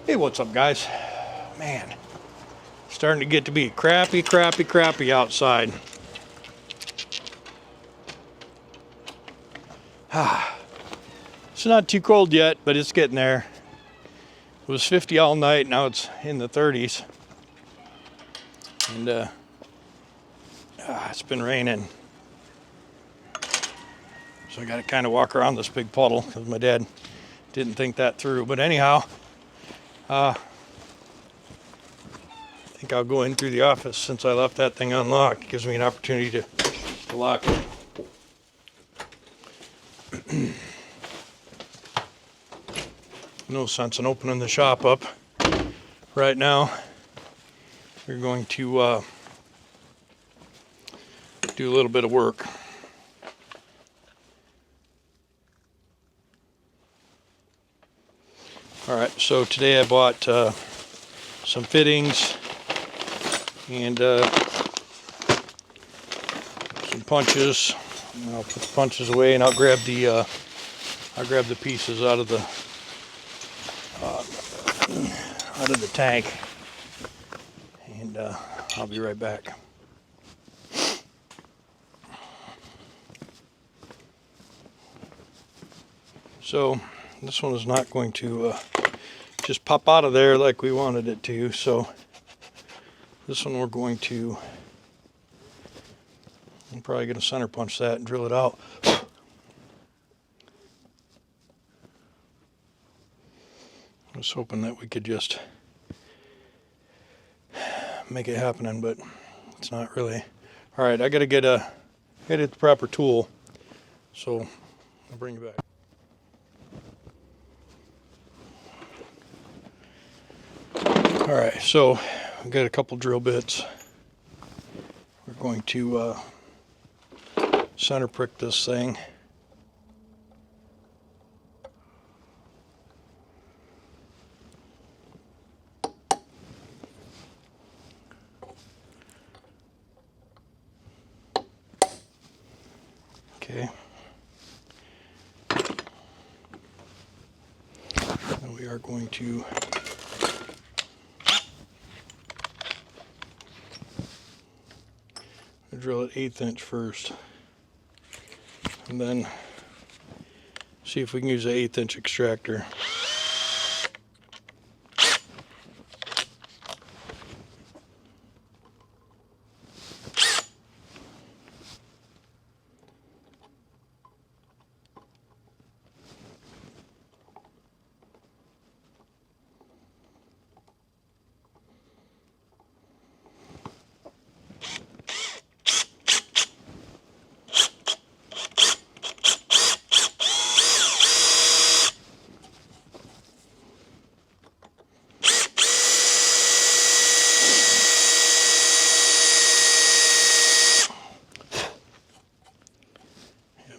Hey, what's up, guys? Man, starting to get to be crappy outside. It's not too cold yet, but it's getting there. It was 50 all night, now it's in the 30s. And it's been raining. So I got to kind of walk around this big puddle because my dad didn't think that through. But anyhow, I think I'll go in through the office since I left that thing unlocked. It gives me an opportunity to lock it. No sense in opening the shop up right now. We're going to do a little bit of work. Alright, so today I bought some fittings and some punches. And I'll put the punches away and I'll grab the pieces out of the tank, and I'll be right back. So this one is not going to just pop out of there like we wanted it to, so this one we're going to, I'm probably going to center punch that and drill it out. I was hoping that we could just make it happening, but it's not really. All right, I got to get the proper tool, so I'll bring you back. All right, so I've got a couple drill bits. We're going to center prick this thing. Okay. And we are going to drill it 1/8 inch first, and then see if we can use an 1/8 inch extractor.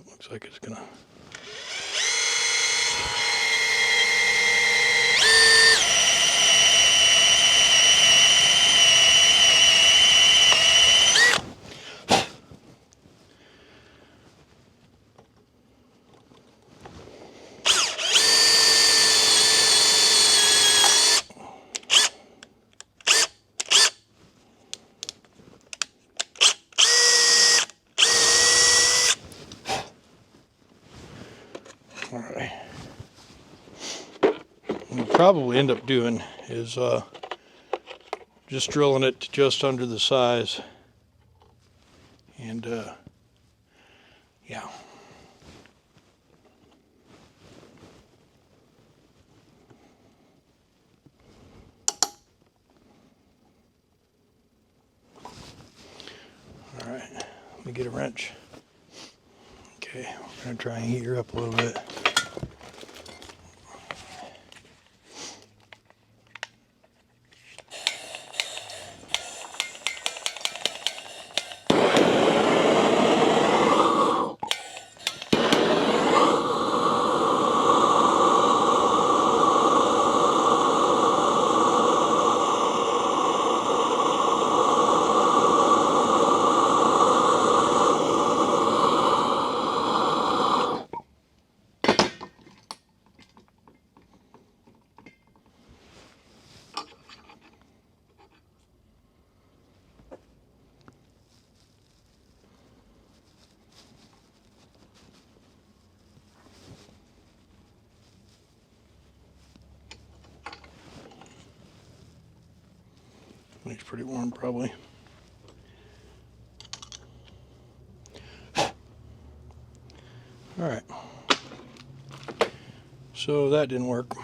Looks like it's gonna. All right. What we'll probably end up doing is just drilling it to just under the size, and yeah. All right, let me get a wrench. Okay, we're gonna try and heat her up a little bit. He's pretty warm, probably. All right. So that didn't work.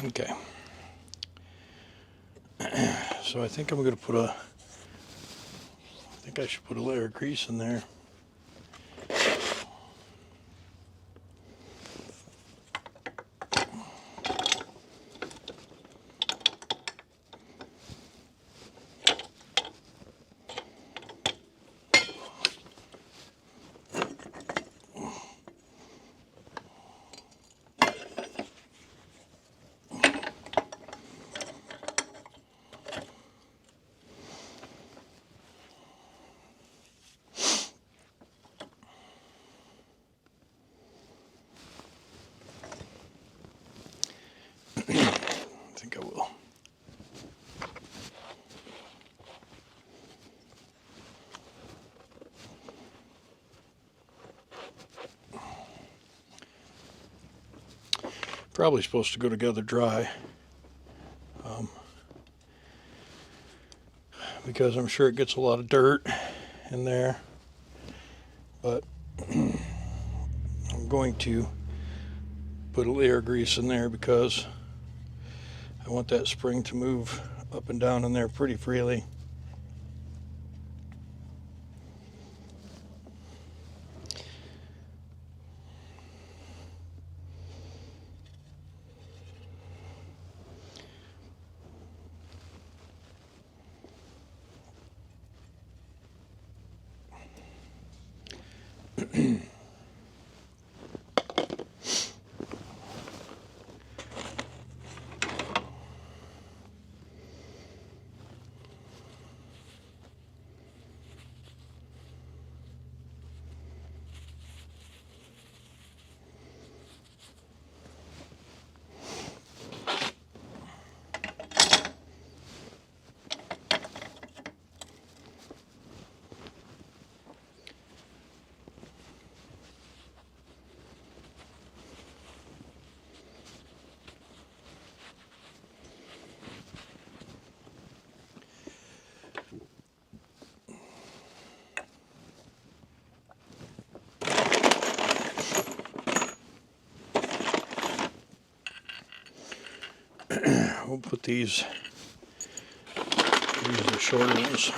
Okay. So I think I'm going to put I think I should put a layer of grease in there. I think I will. Probably supposed to go together dry. because I'm sure it gets a lot of dirt in there. But I'm going to put a layer of grease in there because I want that spring to move up and down in there pretty freely. We'll put these are the shorter ones.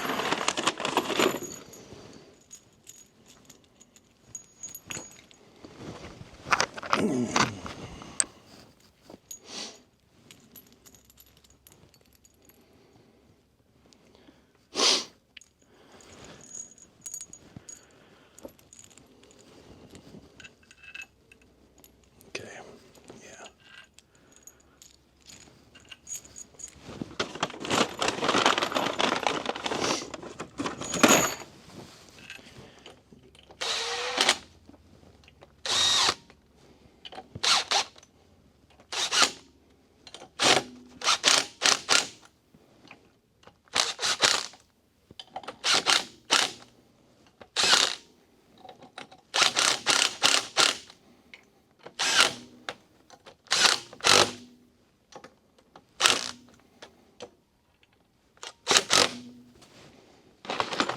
Okay, yeah.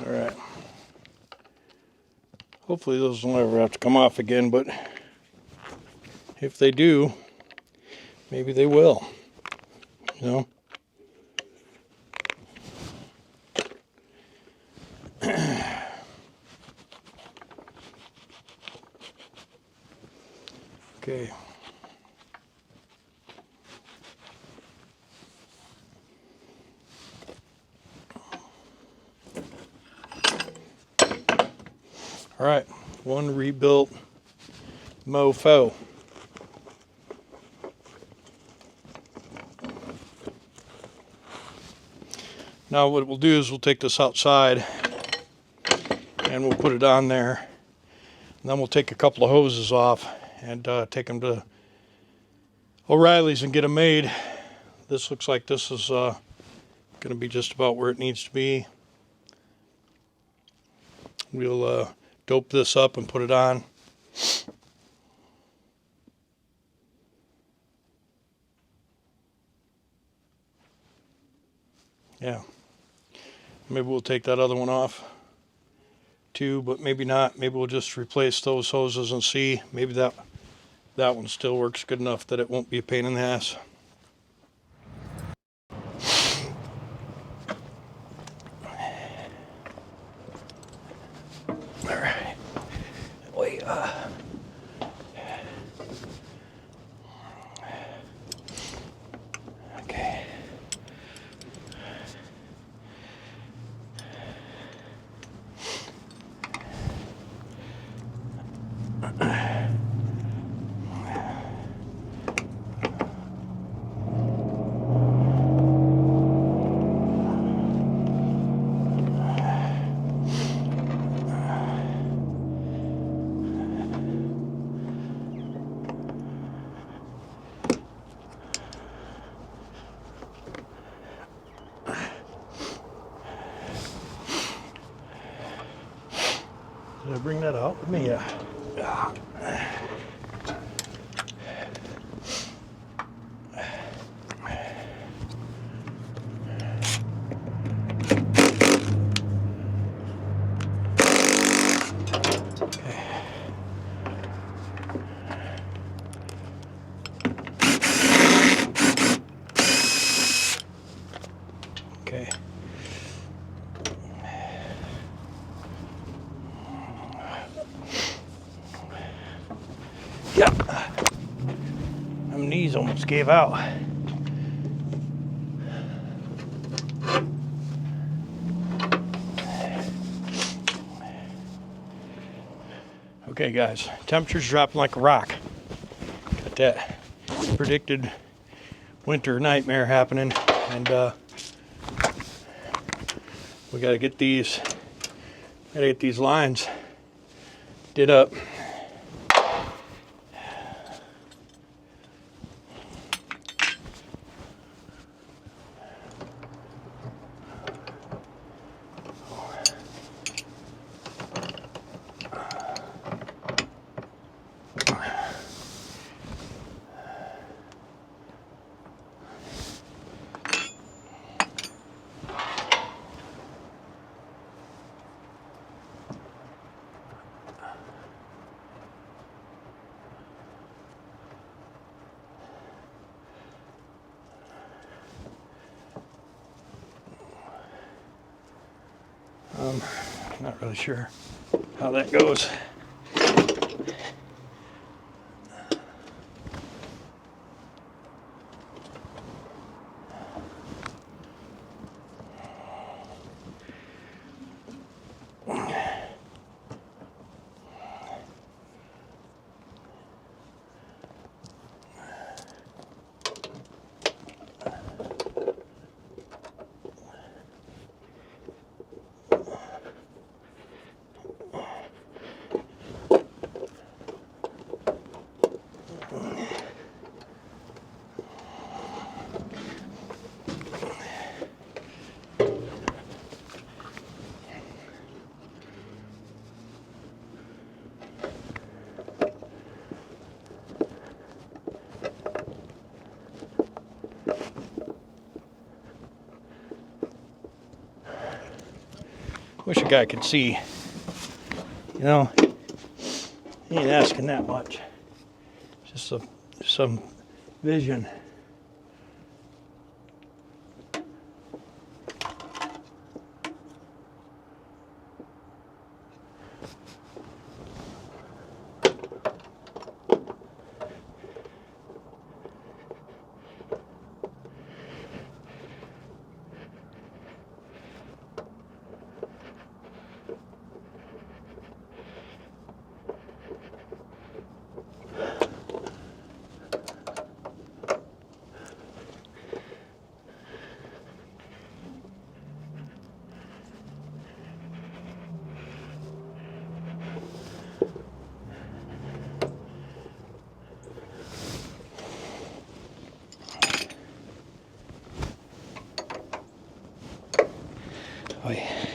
All right. Hopefully those will never have to come off again, but if they do, maybe they will, you know? Okay. All right, one rebuilt mofo. Now what we'll do is we'll take this outside and we'll put it on there. And then we'll take a couple of hoses off and take them to O'Reilly's and get them made. This looks like this is going to be just about where it needs to be. We'll dope this up and put it on. Yeah. Maybe we'll take that other one off too, but maybe not. Maybe we'll just replace those hoses and see. Maybe that one still works good enough that it won't be a pain in the ass. All right. Wait. Okay. Did I bring that out with me? Yeah. gave out. Okay guys, temperature's dropping like a rock. Got that predicted winter nightmare happening, and we gotta get these lines did up. Not really sure how that goes. Wish a guy could see. You know, he ain't asking that much. Just some vision. Oh, yeah.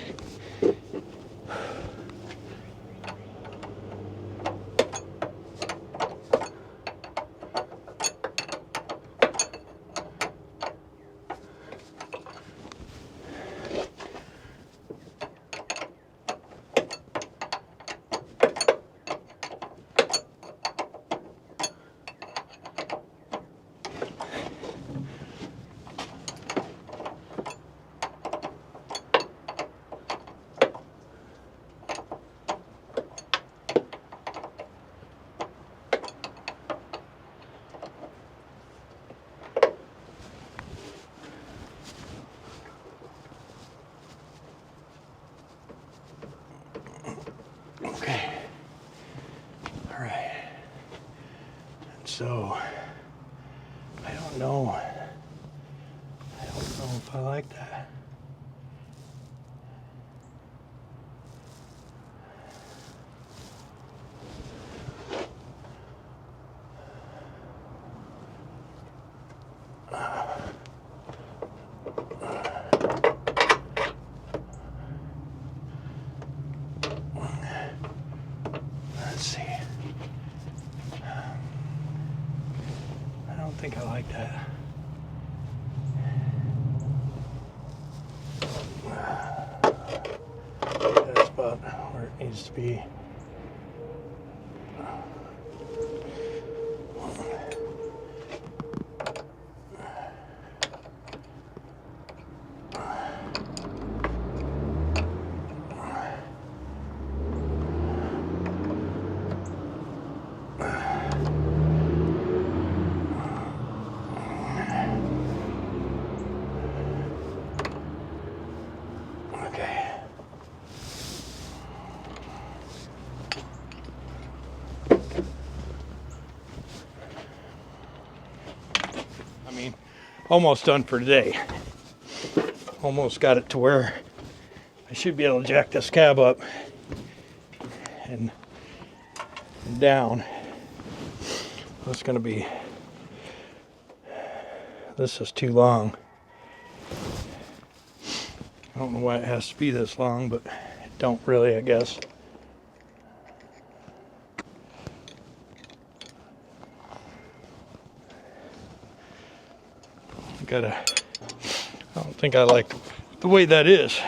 Okay. All right. And so, I don't know if I like that. Let's see. I don't think I like that. That's about where it needs to be. almost done for today. Almost got it to where I should be able to jack this cab up and down. That's going to be, this is too long. I don't know why it has to be this long, but it don't really, I guess. I don't think I like the way that is.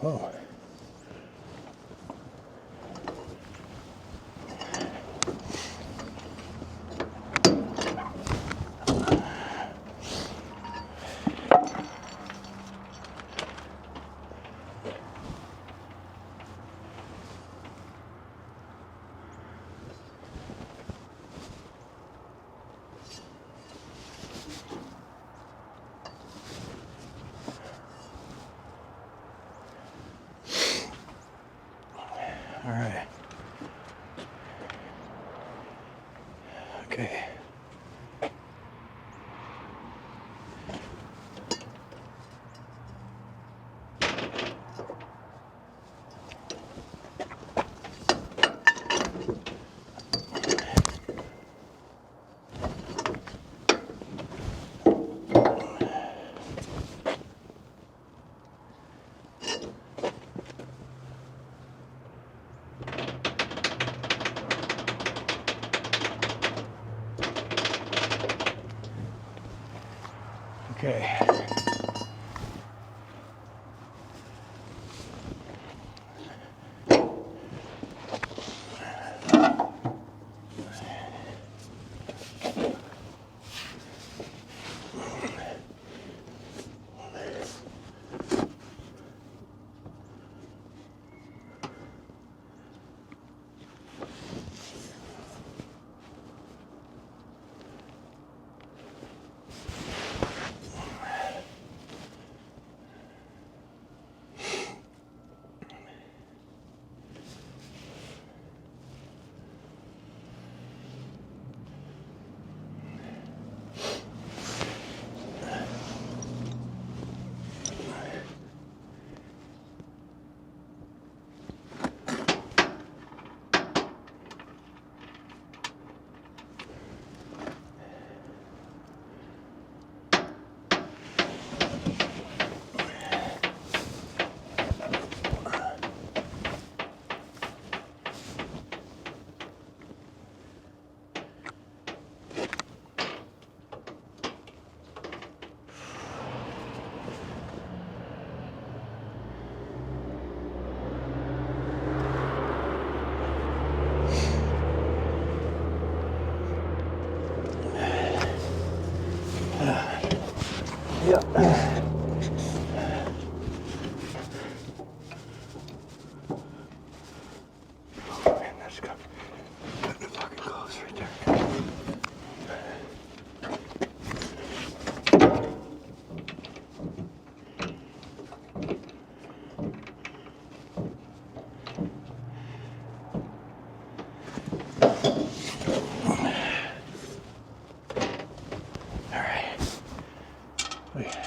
Oh. All right. Okay. Okay. Yeah. Oh man, that's good. Cutting it fucking close right there. All right. Wait.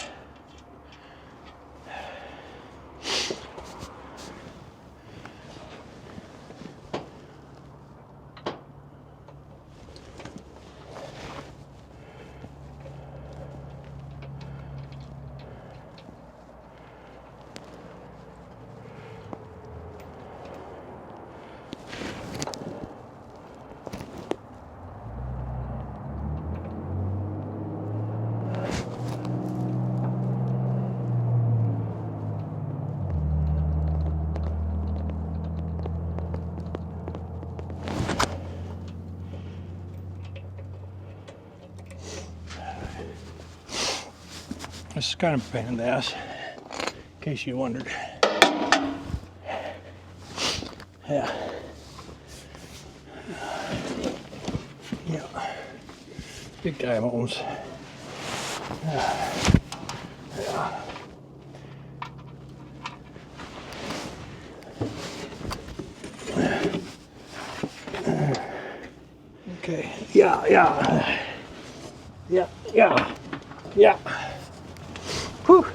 This is kind of a pain in the ass. In case you wondered. Yeah. Yeah. Big time homes. Yeah. Okay. Yeah, yeah. Yeah, yeah. Yeah. Whew.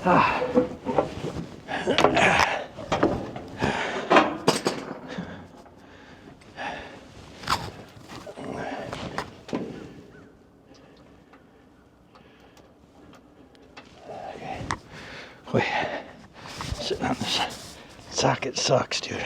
Ah. Wait, sitting on this socket sucks, dude.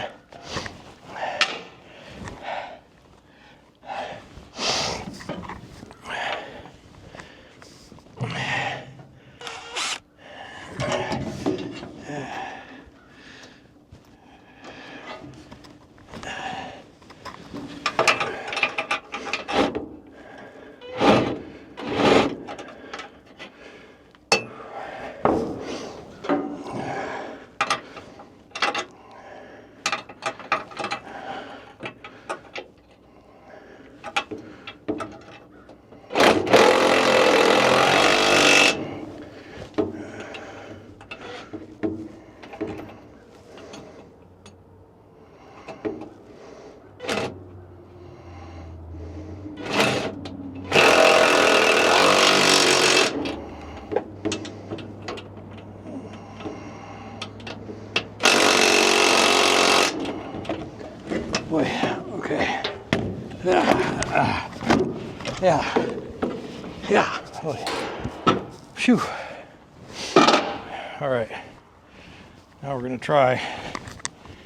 Boy, okay. Yeah. Yeah. Yeah. Boy. Phew. All right. Now we're going to try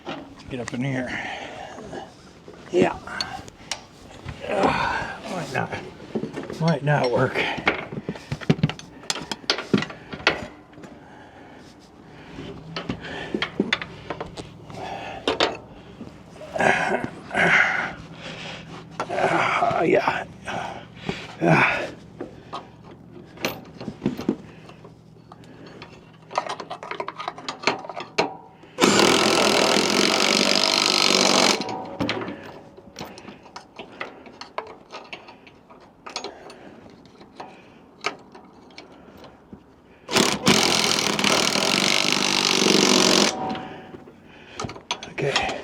to get up in here. Yeah. Might not work. Yeah. Okay.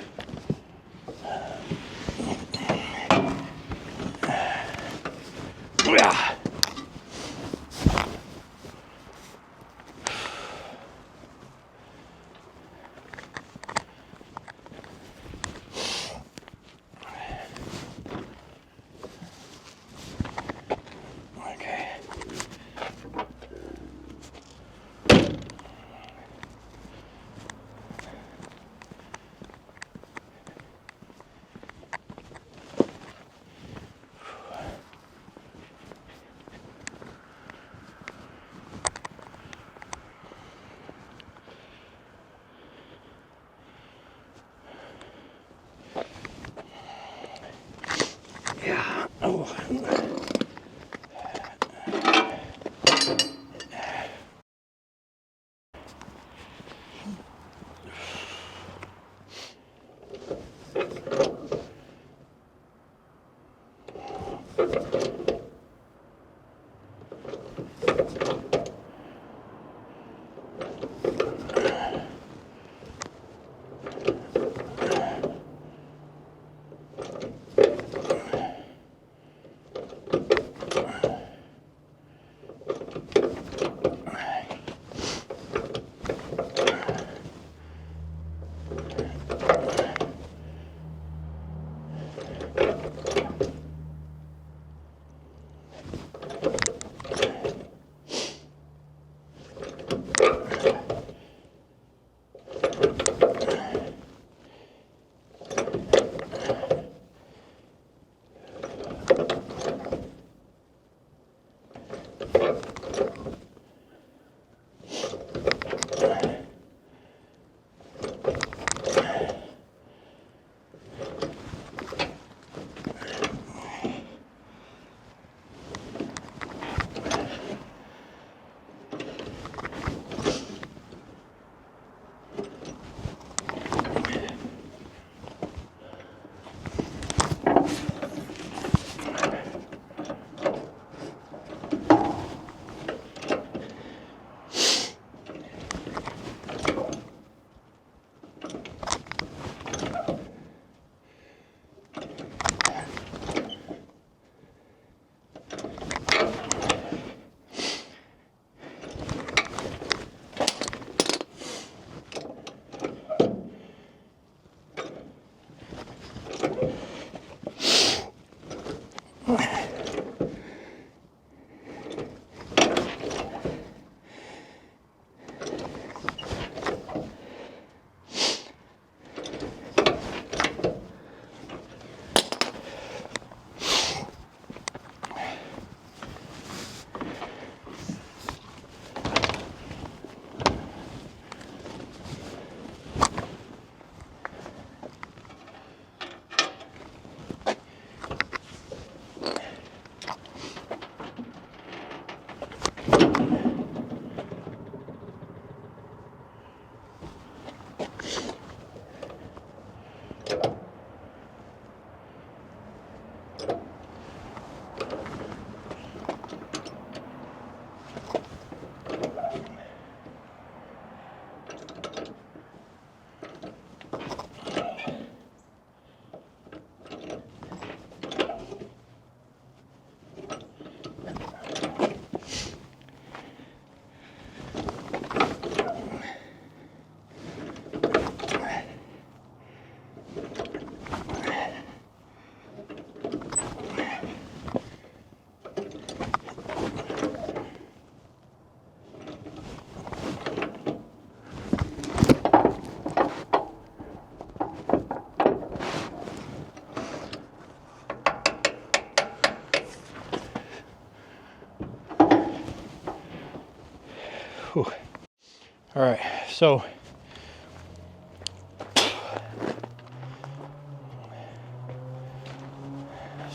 All right, so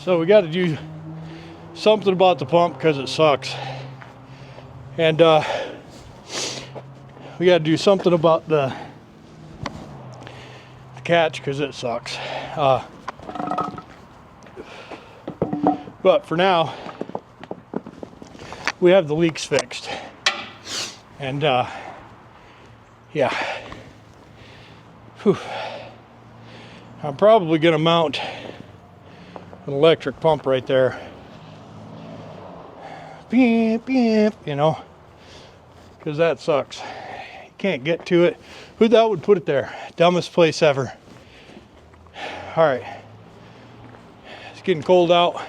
we got to do something about the pump because it sucks, and we got to do something about the catch because it sucks. But for now, we have the leaks fixed, and yeah. Whew. I'm probably gonna mount an electric pump right there. Beep, beep, you know, because that sucks. You can't get to it. Who thought would put it there? Dumbest place ever. All right, it's getting cold out.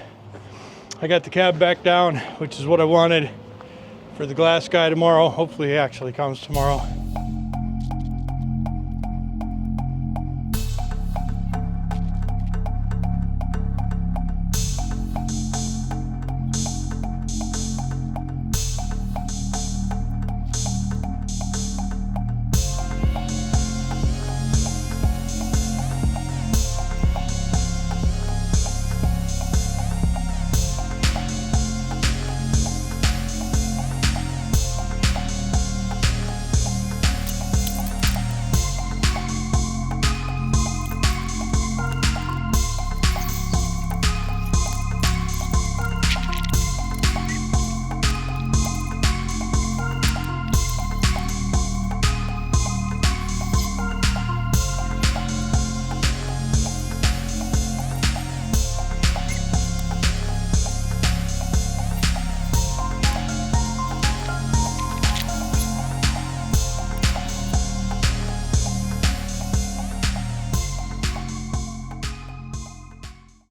I got the cab back down, which is what I wanted for the glass guy tomorrow. Hopefully he actually comes tomorrow.